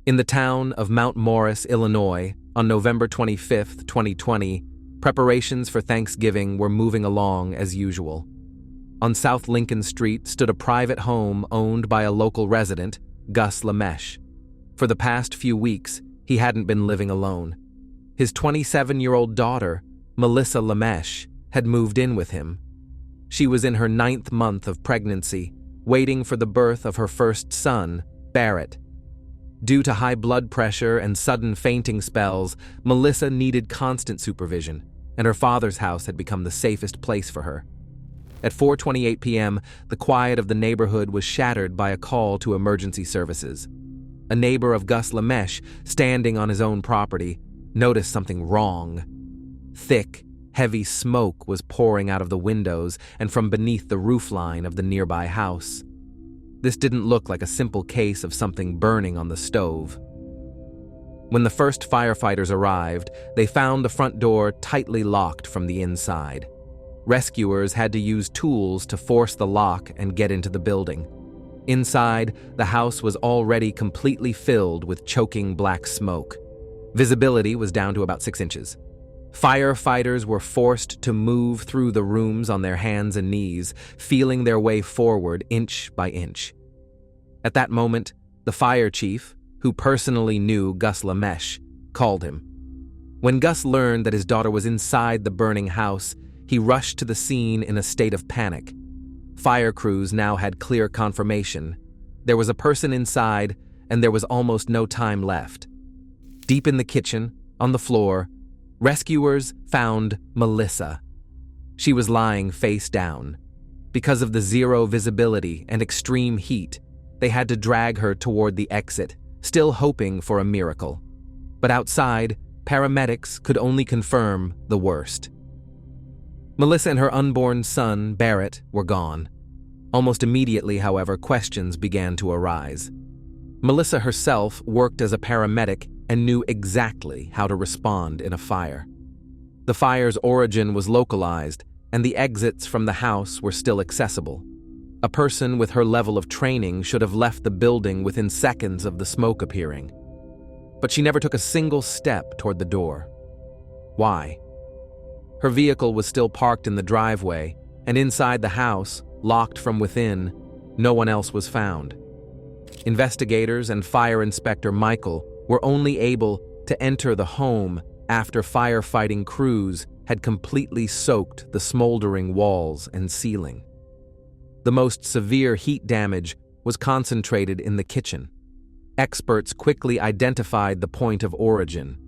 In the town of Mount Morris, Illinois, on November 25, 2020, preparations for Thanksgiving were moving along as usual. On South Lincoln Street stood a private home owned by a local resident, Gus Lameche. For the past few weeks, he hadn't been living alone. His 27-year-old daughter, Melissa Lameche, had moved in with him. She was in her 9th month of pregnancy, waiting for the birth of her first son, Barrett. Due to high blood pressure and sudden fainting spells, Melissa needed constant supervision, and her father's house had become the safest place for her. At 4:28 p.m., the quiet of the neighborhood was shattered by a call to emergency services. A neighbor of Gus Lameche, standing on his own property, noticed something wrong. Thick, heavy smoke was pouring out of the windows and from beneath the roofline of the nearby house. This didn't look like a simple case of something burning on the stove. When the first firefighters arrived, they found the front door tightly locked from the inside. Rescuers had to use tools to force the lock and get into the building. Inside, the house was already completely filled with choking black smoke. Visibility was down to about 6 inches. Firefighters were forced to move through the rooms on their hands and knees, feeling their way forward inch by inch. At that moment, the fire chief, who personally knew Gus Lameche, called him. When Gus learned that his daughter was inside the burning house, he rushed to the scene in a state of panic. Fire crews now had clear confirmation. There was a person inside, and there was almost no time left. Deep in the kitchen, on the floor, rescuers found Melissa. She was lying face down. Because of the zero visibility and extreme heat, they had to drag her toward the exit, still hoping for a miracle. But outside, paramedics could only confirm the worst. Melissa and her unborn son, Barrett, were gone. Almost immediately, however, questions began to arise. Melissa herself worked as a paramedic and knew exactly how to respond in a fire. The fire's origin was localized, and the exits from the house were still accessible. A person with her level of training should have left the building within seconds of the smoke appearing. But she never took a single step toward the door. Why? Her vehicle was still parked in the driveway, and inside the house, locked from within, no one else was found. Investigators and Fire Inspector Michael were only able to enter the home after firefighting crews had completely soaked the smoldering walls and ceiling. The most severe heat damage was concentrated in the kitchen. Experts quickly identified the point of origin.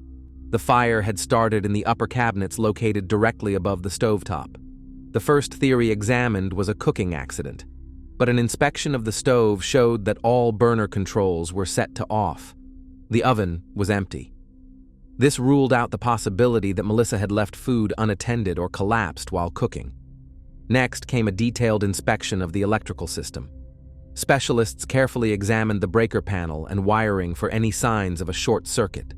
The fire had started in the upper cabinets located directly above the stovetop. The first theory examined was a cooking accident, but an inspection of the stove showed that all burner controls were set to off. The oven was empty. This ruled out the possibility that Melissa had left food unattended or collapsed while cooking. Next came a detailed inspection of the electrical system. Specialists carefully examined the breaker panel and wiring for any signs of a short circuit.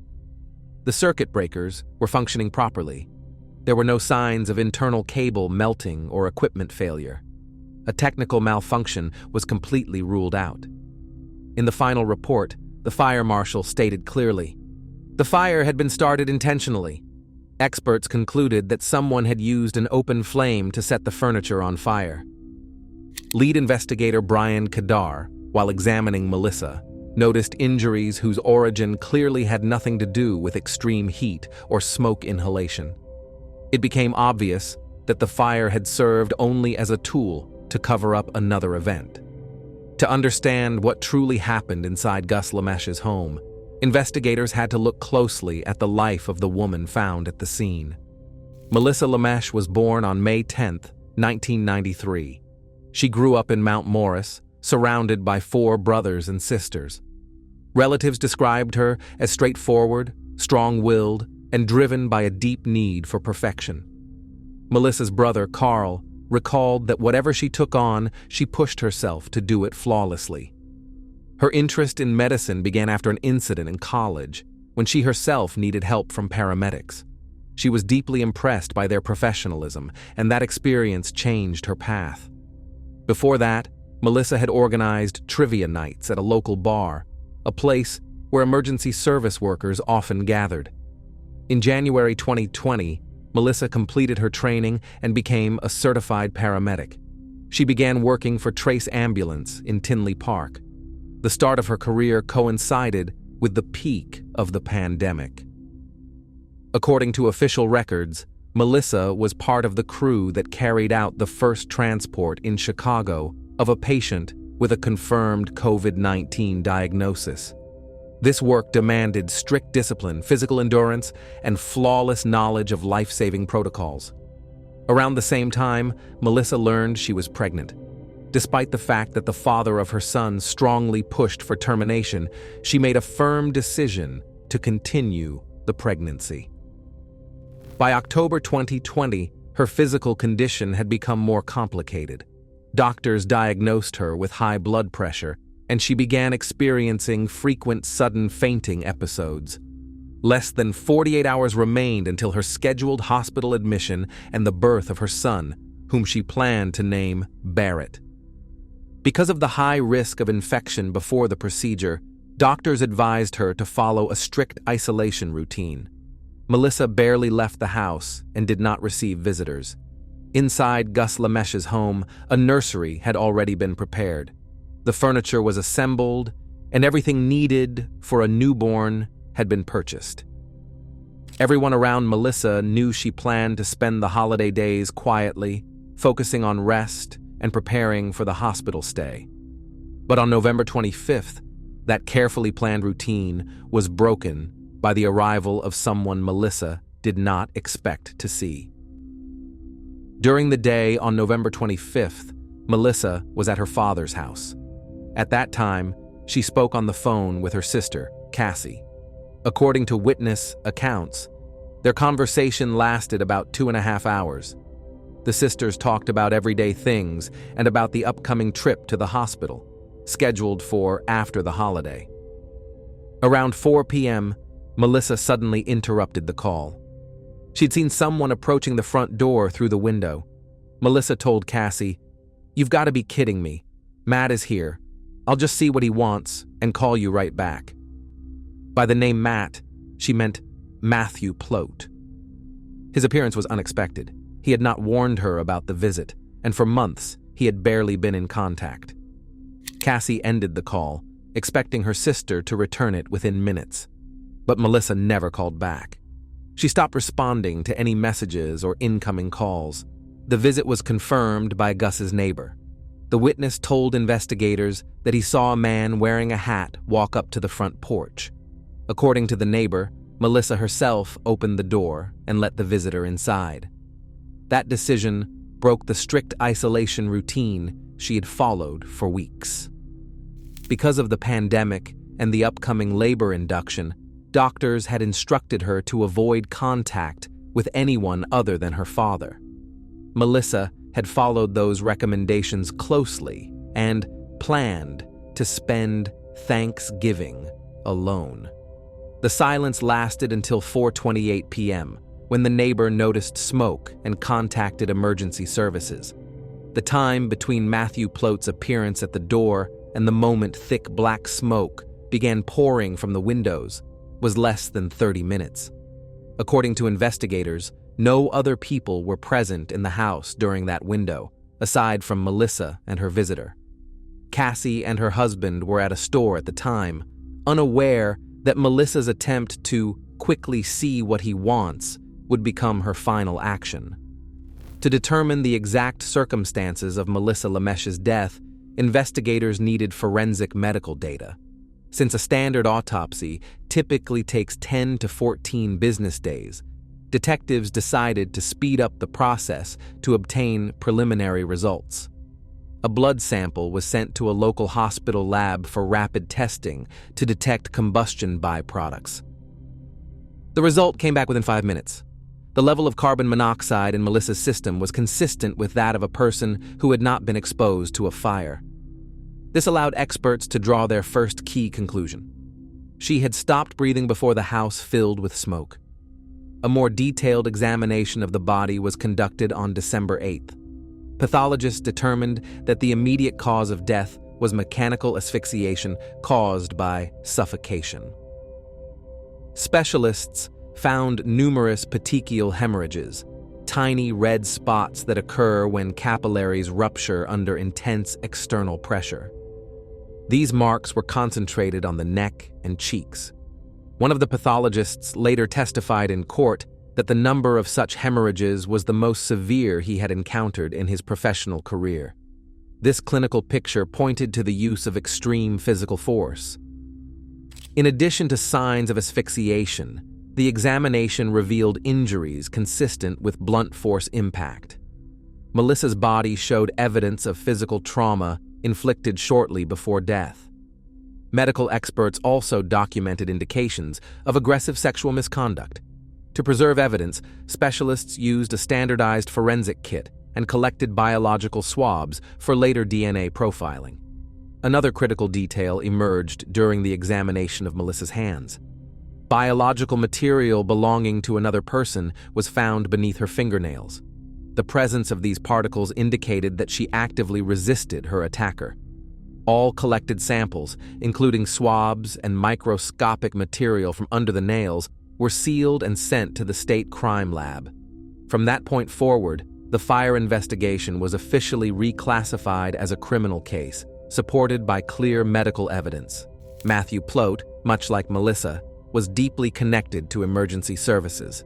The circuit breakers were functioning properly. There were no signs of internal cable melting or equipment failure. A technical malfunction was completely ruled out. In the final report, the fire marshal stated clearly, "The fire had been started intentionally." Experts concluded that someone had used an open flame to set the furniture on fire. Lead investigator Brian Kadar, while examining Melissa, noticed injuries whose origin clearly had nothing to do with extreme heat or smoke inhalation. It became obvious that the fire had served only as a tool to cover up another event. To understand what truly happened inside Gus Lameche's home, investigators had to look closely at the life of the woman found at the scene. Melissa Lameche was born on May 10, 1993. She grew up in Mount Morris, surrounded by 4 brothers and sisters. Relatives described her as straightforward, strong-willed, and driven by a deep need for perfection. Melissa's brother, Carl, recalled that whatever she took on, she pushed herself to do it flawlessly. Her interest in medicine began after an incident in college, when she herself needed help from paramedics. She was deeply impressed by their professionalism, and that experience changed her path. Before that, Melissa had organized trivia nights at a local bar, a place where emergency service workers often gathered. In January 2020, Melissa completed her training and became a certified paramedic. She began working for Trace Ambulance in Tinley Park. The start of her career coincided with the peak of the pandemic. According to official records, Melissa was part of the crew that carried out the first transport in Chicago of a patient with a confirmed COVID-19 diagnosis. This work demanded strict discipline, physical endurance, and flawless knowledge of life-saving protocols. Around the same time, Melissa learned she was pregnant. Despite the fact that the father of her son strongly pushed for termination, she made a firm decision to continue the pregnancy. By October 2020, her physical condition had become more complicated. Doctors diagnosed her with high blood pressure, and she began experiencing frequent sudden fainting episodes. Less than 48 hours remained until her scheduled hospital admission and the birth of her son, whom she planned to name Barrett. Because of the high risk of infection before the procedure, doctors advised her to follow a strict isolation routine. Melissa barely left the house and did not receive visitors. Inside Gus Lemesh's home, a nursery had already been prepared. The furniture was assembled, and everything needed for a newborn had been purchased. Everyone around Melissa knew she planned to spend the holiday days quietly, focusing on rest and preparing for the hospital stay. But on November 25th, that carefully planned routine was broken by the arrival of someone Melissa did not expect to see. During the day on November 25th, Melissa was at her father's house. At that time, she spoke on the phone with her sister, Cassie. According to witness accounts, their conversation lasted about 2.5 hours. The sisters talked about everyday things and about the upcoming trip to the hospital, scheduled for after the holiday. Around 4 p.m., Melissa suddenly interrupted the call. She'd seen someone approaching the front door through the window. Melissa told Cassie, "You've got to be kidding me. Matt is here. I'll just see what he wants and call you right back." By the name Matt, she meant Matthew Plote. His appearance was unexpected. He had not warned her about the visit, and for months he had barely been in contact. Cassie ended the call, expecting her sister to return it within minutes. But Melissa never called back. She stopped responding to any messages or incoming calls. The visit was confirmed by Gus's neighbor. The witness told investigators that he saw a man wearing a hat walk up to the front porch. According to the neighbor, Melissa herself opened the door and let the visitor inside. That decision broke the strict isolation routine she had followed for weeks. Because of the pandemic and the upcoming labor induction, doctors had instructed her to avoid contact with anyone other than her father. Melissa had followed those recommendations closely and planned to spend Thanksgiving alone. The silence lasted until 4:28 p.m., when the neighbor noticed smoke and contacted emergency services. The time between Matthew Plote's appearance at the door and the moment thick black smoke began pouring from the windows was less than 30 minutes. According to investigators, no other people were present in the house during that window, aside from Melissa and her visitor. Cassie and her husband were at a store at the time, unaware that Melissa's attempt to quickly see what he wants would become her final action. To determine the exact circumstances of Melissa Lemesh's death, investigators needed forensic medical data. Since a standard autopsy typically takes 10 to 14 business days, detectives decided to speed up the process to obtain preliminary results. A blood sample was sent to a local hospital lab for rapid testing to detect combustion byproducts. The result came back within 5 minutes. The level of carbon monoxide in Melissa's system was consistent with that of a person who had not been exposed to a fire. This allowed experts to draw their first key conclusion. She had stopped breathing before the house filled with smoke. A more detailed examination of the body was conducted on December 8th. Pathologists determined that the immediate cause of death was mechanical asphyxiation caused by suffocation. Specialists found numerous petechial hemorrhages, tiny red spots that occur when capillaries rupture under intense external pressure. These marks were concentrated on the neck and cheeks. One of the pathologists later testified in court that the number of such hemorrhages was the most severe he had encountered in his professional career. This clinical picture pointed to the use of extreme physical force. In addition to signs of asphyxiation, the examination revealed injuries consistent with blunt force impact. Melissa's body showed evidence of physical trauma inflicted shortly before death. Medical experts also documented indications of aggressive sexual misconduct. To preserve evidence, specialists used a standardized forensic kit and collected biological swabs for later DNA profiling. Another critical detail emerged during the examination of Melissa's hands. Biological material belonging to another person was found beneath her fingernails. The presence of these particles indicated that she actively resisted her attacker. All collected samples, including swabs and microscopic material from under the nails, were sealed and sent to the state crime lab. From that point forward, the fire investigation was officially reclassified as a criminal case, supported by clear medical evidence. Matthew Plote, much like Melissa, was deeply connected to emergency services.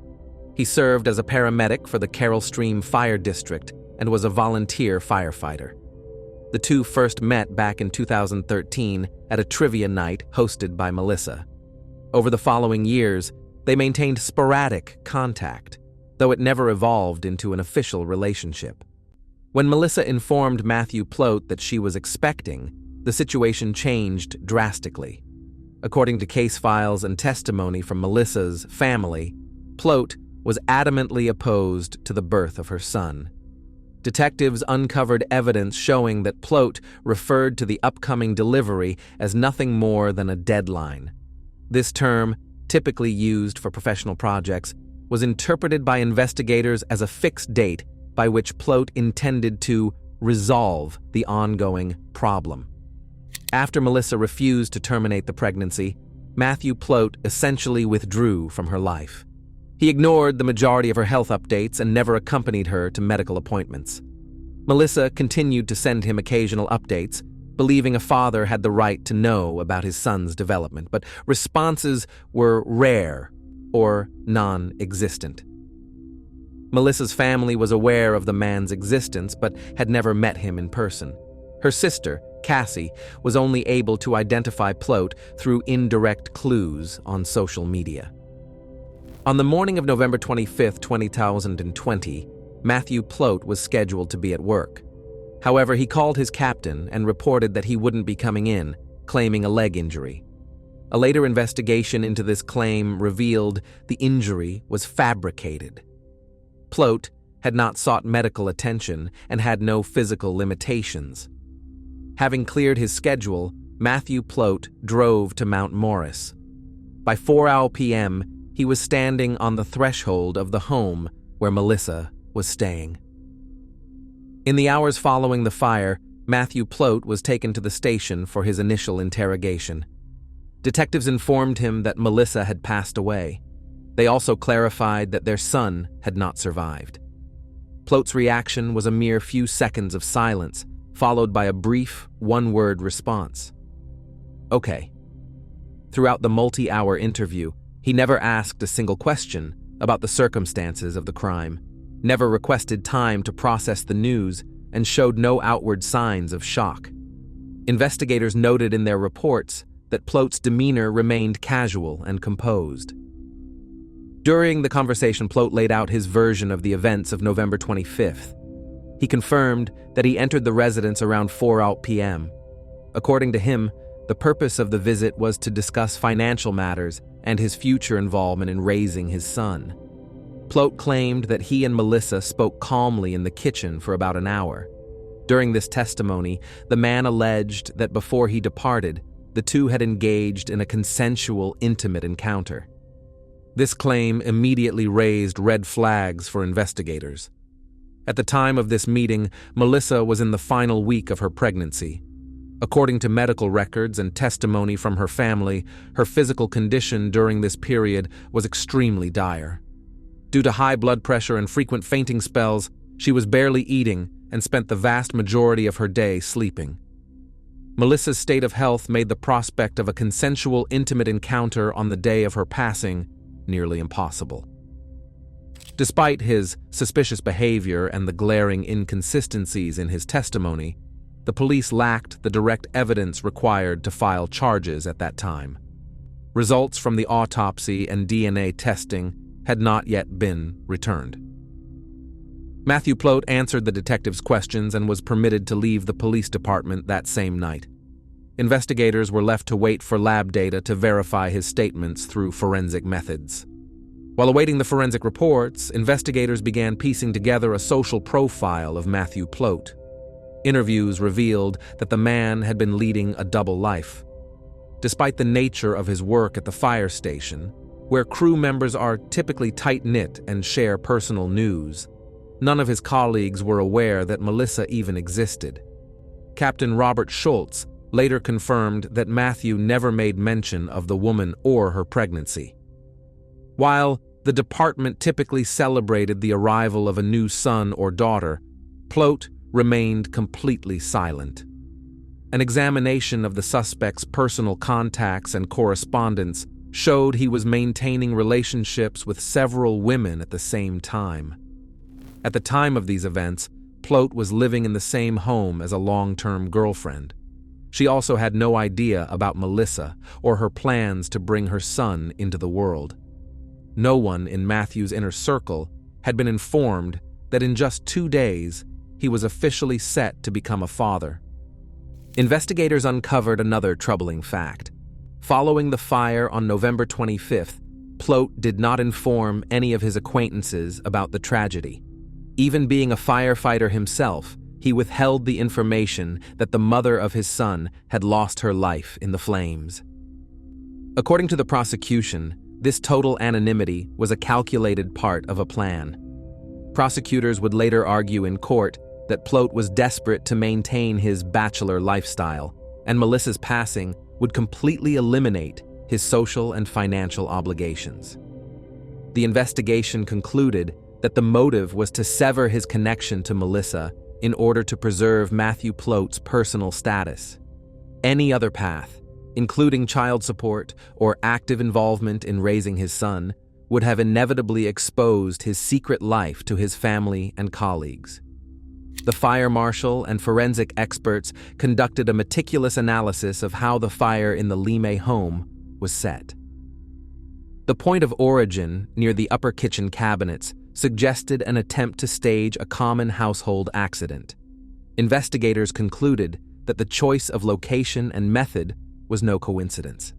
He served as a paramedic for the Carroll Stream Fire District and was a volunteer firefighter. The two first met back in 2013 at a trivia night hosted by Melissa. Over the following years, they maintained sporadic contact, though it never evolved into an official relationship. When Melissa informed Matthew Plote that she was expecting, the situation changed drastically. According to case files and testimony from Melissa's family, Plote was adamantly opposed to the birth of her son. Detectives uncovered evidence showing that Plote referred to the upcoming delivery as nothing more than a deadline. This term, typically used for professional projects, was interpreted by investigators as a fixed date by which Plote intended to resolve the ongoing problem. After Melissa refused to terminate the pregnancy, Matthew Plote essentially withdrew from her life. He ignored the majority of her health updates and never accompanied her to medical appointments. Melissa continued to send him occasional updates, believing a father had the right to know about his son's development, but responses were rare or non-existent. Melissa's family was aware of the man's existence but had never met him in person. Her sister, Cassie, was only able to identify Plote through indirect clues on social media. On the morning of November 25, 2020, Matthew Plote was scheduled to be at work. However, he called his captain and reported that he wouldn't be coming in, claiming a leg injury. A later investigation into this claim revealed the injury was fabricated. Plote had not sought medical attention and had no physical limitations. Having cleared his schedule, Matthew Plote drove to Mount Morris. By 4 p.m., he was standing on the threshold of the home where Melissa was staying. In the hours following the fire, Matthew Plote was taken to the station for his initial interrogation. Detectives informed him that Melissa had passed away. They also clarified that their son had not survived. Plote's reaction was a mere few seconds of silence, followed by a brief, one-word response. Okay. Throughout the multi-hour interview, he never asked a single question about the circumstances of the crime, never requested time to process the news, and showed no outward signs of shock. Investigators noted in their reports that Plote's demeanor remained casual and composed. During the conversation, Plote laid out his version of the events of November 25th. He confirmed that he entered the residence around 4 p.m. According to him, the purpose of the visit was to discuss financial matters and his future involvement in raising his son. Plote claimed that he and Melissa spoke calmly in the kitchen for about an hour. During this testimony, the man alleged that before he departed, the two had engaged in a consensual, intimate encounter. This claim immediately raised red flags for investigators. At the time of this meeting, Melissa was in the final week of her pregnancy. According to medical records and testimony from her family, her physical condition during this period was extremely dire. Due to high blood pressure and frequent fainting spells, she was barely eating and spent the vast majority of her day sleeping. Melissa's state of health made the prospect of a consensual, intimate encounter on the day of her passing nearly impossible. Despite his suspicious behavior and the glaring inconsistencies in his testimony, the police lacked the direct evidence required to file charges at that time. Results from the autopsy and DNA testing had not yet been returned. Matthew Plote answered the detective's questions and was permitted to leave the police department that same night. Investigators were left to wait for lab data to verify his statements through forensic methods. While awaiting the forensic reports, investigators began piecing together a social profile of Matthew Plote. Interviews revealed that the man had been leading a double life. Despite the nature of his work at the fire station, where crew members are typically tight-knit and share personal news, none of his colleagues were aware that Melissa even existed. Captain Robert Schultz later confirmed that Matthew never made mention of the woman or her pregnancy. While the department typically celebrated the arrival of a new son or daughter, Plote remained completely silent. An examination of the suspect's personal contacts and correspondence showed he was maintaining relationships with several women at the same time. At the time of these events, Plote was living in the same home as a long-term girlfriend. She also had no idea about Melissa or her plans to bring her son into the world. No one in Matthew's inner circle had been informed that in just 2 days, he was officially set to become a father. Investigators uncovered another troubling fact. Following the fire on November 25th, Plote did not inform any of his acquaintances about the tragedy. Even being a firefighter himself, he withheld the information that the mother of his son had lost her life in the flames. According to the prosecution, this total anonymity was a calculated part of a plan. Prosecutors would later argue in court that Plote was desperate to maintain his bachelor lifestyle, and Melissa's passing would completely eliminate his social and financial obligations. The investigation concluded that the motive was to sever his connection to Melissa in order to preserve Matthew Plote's personal status. Any other path, including child support or active involvement in raising his son, would have inevitably exposed his secret life to his family and colleagues. The fire marshal and forensic experts conducted a meticulous analysis of how the fire in the Lime home was set. The point of origin, near the upper kitchen cabinets, suggested an attempt to stage a common household accident. Investigators concluded that the choice of location and method was no coincidence.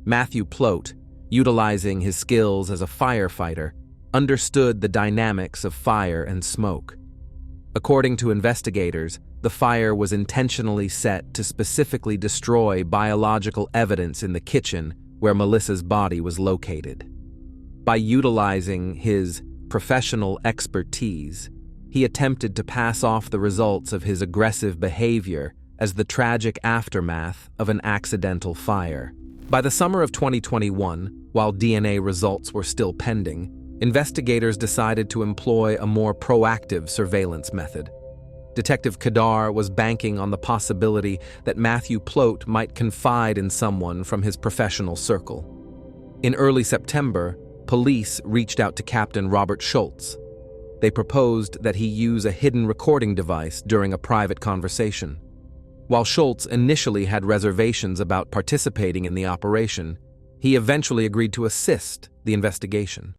Matthew Plote, utilizing his skills as a firefighter, understood the dynamics of fire and smoke. According to investigators, the fire was intentionally set to specifically destroy biological evidence in the kitchen where Melissa's body was located. By utilizing his professional expertise, he attempted to pass off the results of his aggressive behavior as the tragic aftermath of an accidental fire. By the summer of 2021, while DNA results were still pending, investigators decided to employ a more proactive surveillance method. Detective Kadar was banking on the possibility that Matthew Plote might confide in someone from his professional circle. In early September, police reached out to Captain Robert Schultz. They proposed that he use a hidden recording device during a private conversation. While Schultz initially had reservations about participating in the operation, he eventually agreed to assist the investigation.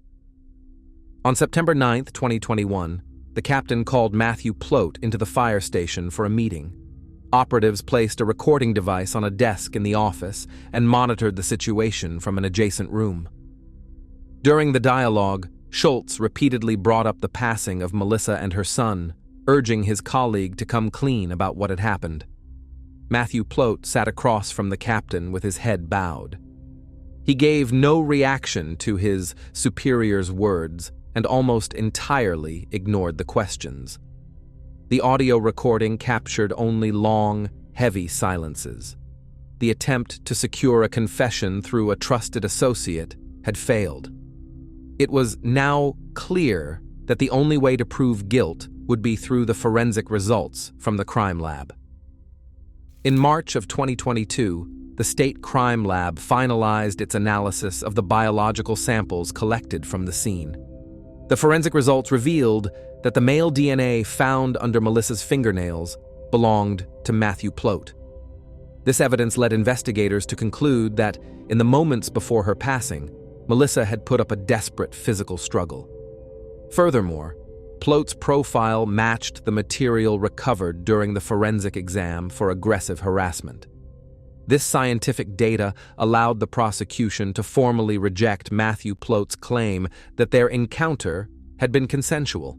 On September 9, 2021, the captain called Matthew Plote into the fire station for a meeting. Operatives placed a recording device on a desk in the office and monitored the situation from an adjacent room. During the dialogue, Schultz repeatedly brought up the passing of Melissa and her son, urging his colleague to come clean about what had happened. Matthew Plote sat across from the captain with his head bowed. He gave no reaction to his superior's words and almost entirely ignored the questions. The audio recording captured only long, heavy silences. The attempt to secure a confession through a trusted associate had failed. It was now clear that the only way to prove guilt would be through the forensic results from the crime lab. In March of 2022, the state crime lab finalized its analysis of the biological samples collected from the scene. The forensic results revealed that the male DNA found under Melissa's fingernails belonged to Matthew Plote. This evidence led investigators to conclude that, in the moments before her passing, Melissa had put up a desperate physical struggle. Furthermore, Plote's profile matched the material recovered during the forensic exam for aggressive harassment. This scientific data allowed the prosecution to formally reject Matthew Plote's claim that their encounter had been consensual.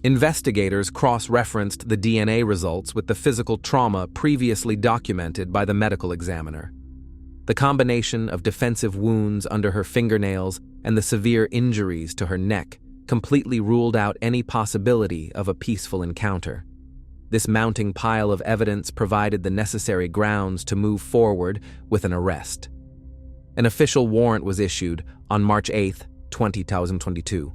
Investigators cross-referenced the DNA results with the physical trauma previously documented by the medical examiner. The combination of defensive wounds under her fingernails and the severe injuries to her neck completely ruled out any possibility of a peaceful encounter. This mounting pile of evidence provided the necessary grounds to move forward with an arrest. An official warrant was issued on March 8, 2022.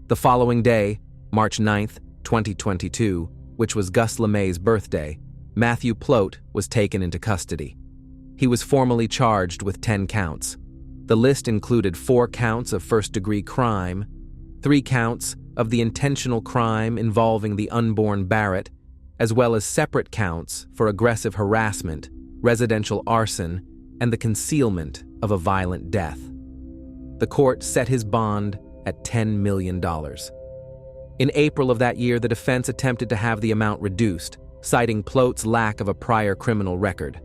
The following day, March 9, 2022, which was Gus LeMay's birthday, Matthew Plote was taken into custody. He was formally charged with 10 counts. The list included 4 counts of first-degree crime, 3 counts of the intentional crime involving the unborn Barrett, as well as separate counts for aggressive harassment, residential arson, and the concealment of a violent death. The court set his bond at $10 million. In April of that year, the defense attempted to have the amount reduced, citing Plote's lack of a prior criminal record.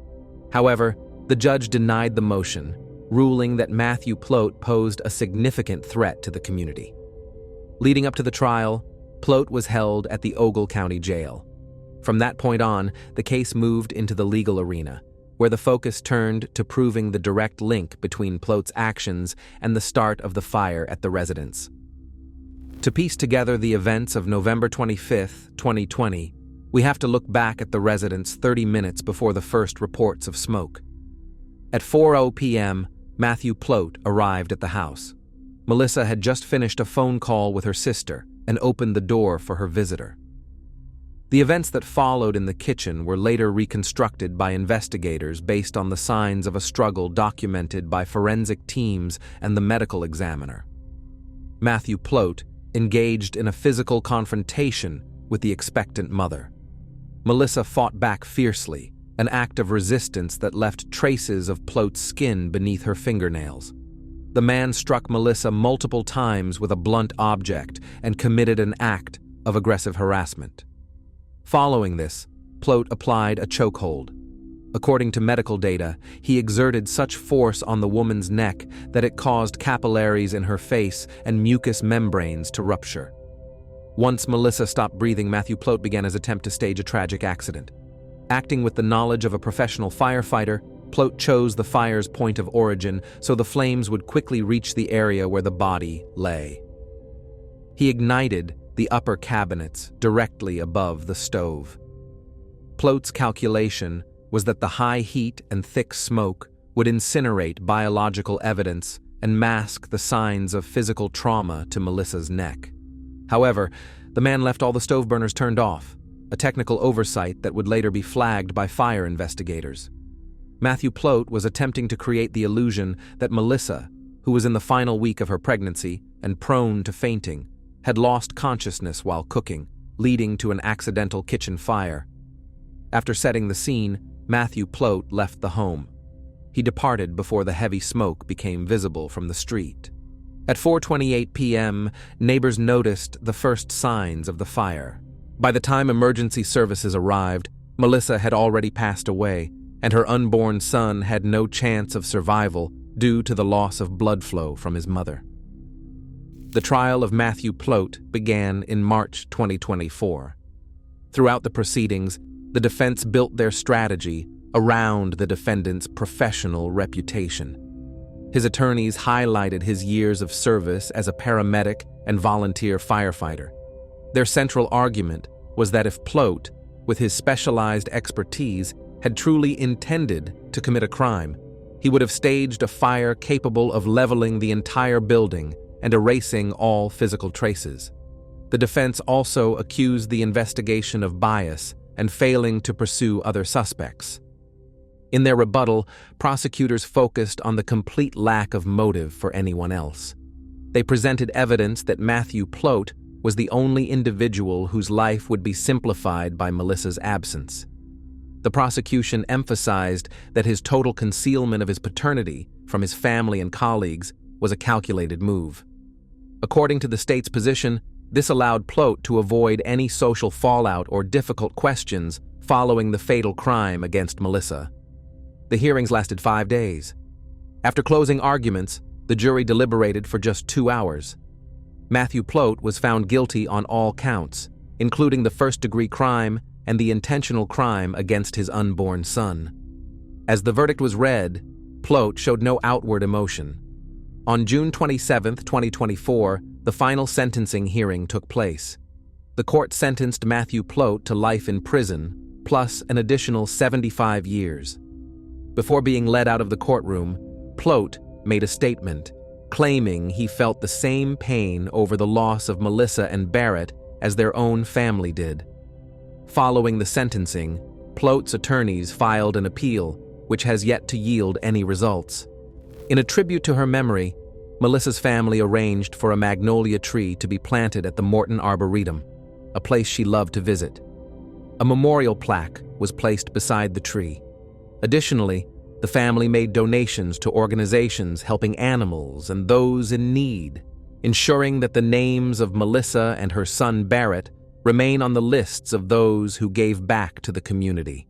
However, the judge denied the motion, ruling that Matthew Plote posed a significant threat to the community. Leading up to the trial, Plote was held at the Ogle County Jail. From that point on, the case moved into the legal arena, where the focus turned to proving the direct link between Plote's actions and the start of the fire at the residence. To piece together the events of November 25, 2020, we have to look back at the residence 30 minutes before the first reports of smoke. At 4:00 p.m., Matthew Plote arrived at the house. Melissa had just finished a phone call with her sister and opened the door for her visitor. The events that followed in the kitchen were later reconstructed by investigators based on the signs of a struggle documented by forensic teams and the medical examiner. Matthew Plote engaged in a physical confrontation with the expectant mother. Melissa fought back fiercely, an act of resistance that left traces of Plote's skin beneath her fingernails. The man struck Melissa multiple times with a blunt object and committed an act of aggressive harassment. Following this, Plote applied a chokehold. According to medical data, he exerted such force on the woman's neck that it caused capillaries in her face and mucous membranes to rupture. Once Melissa stopped breathing, Matthew Plote began his attempt to stage a tragic accident. Acting with the knowledge of a professional firefighter, Plote chose the fire's point of origin so the flames would quickly reach the area where the body lay. He ignited the upper cabinets directly above the stove. Plote's calculation was that the high heat and thick smoke would incinerate biological evidence and mask the signs of physical trauma to Melissa's neck. However, the man left all the stove burners turned off, a technical oversight that would later be flagged by fire investigators. Matthew Plote was attempting to create the illusion that Melissa, who was in the final week of her pregnancy and prone to fainting, had lost consciousness while cooking, leading to an accidental kitchen fire. After setting the scene, Matthew Plote left the home. He departed before the heavy smoke became visible from the street. At 4:28 p.m., neighbors noticed the first signs of the fire. By the time emergency services arrived, Melissa had already passed away, and her unborn son had no chance of survival due to the loss of blood flow from his mother. The trial of Matthew Plote began in March 2024. Throughout the proceedings, the defense built their strategy around the defendant's professional reputation. His attorneys highlighted his years of service as a paramedic and volunteer firefighter. Their central argument was that if Plote, with his specialized expertise, had truly intended to commit a crime, he would have staged a fire capable of leveling the entire building and erasing all physical traces. The defense also accused the investigation of bias and failing to pursue other suspects. In their rebuttal, prosecutors focused on the complete lack of motive for anyone else. They presented evidence that Matthew Plote was the only individual whose life would be simplified by Melissa's absence. The prosecution emphasized that his total concealment of his paternity from his family and colleagues was a calculated move. According to the state's position, this allowed Plote to avoid any social fallout or difficult questions following the fatal crime against Melissa. The hearings lasted 5 days. After closing arguments, the jury deliberated for just 2 hours. Matthew Plote was found guilty on all counts, including the first-degree crime and the intentional crime against his unborn son. As the verdict was read, Plote showed no outward emotion. On June 27, 2024, the final sentencing hearing took place. The court sentenced Matthew Plote to life in prison, plus an additional 75 years. Before being led out of the courtroom, Plote made a statement, claiming he felt the same pain over the loss of Melissa and Barrett as their own family did. Following the sentencing, Plote's attorneys filed an appeal, which has yet to yield any results. In a tribute to her memory, Melissa's family arranged for a magnolia tree to be planted at the Morton Arboretum, a place she loved to visit. A memorial plaque was placed beside the tree. Additionally, the family made donations to organizations helping animals and those in need, ensuring that the names of Melissa and her son Barrett remain on the lists of those who gave back to the community.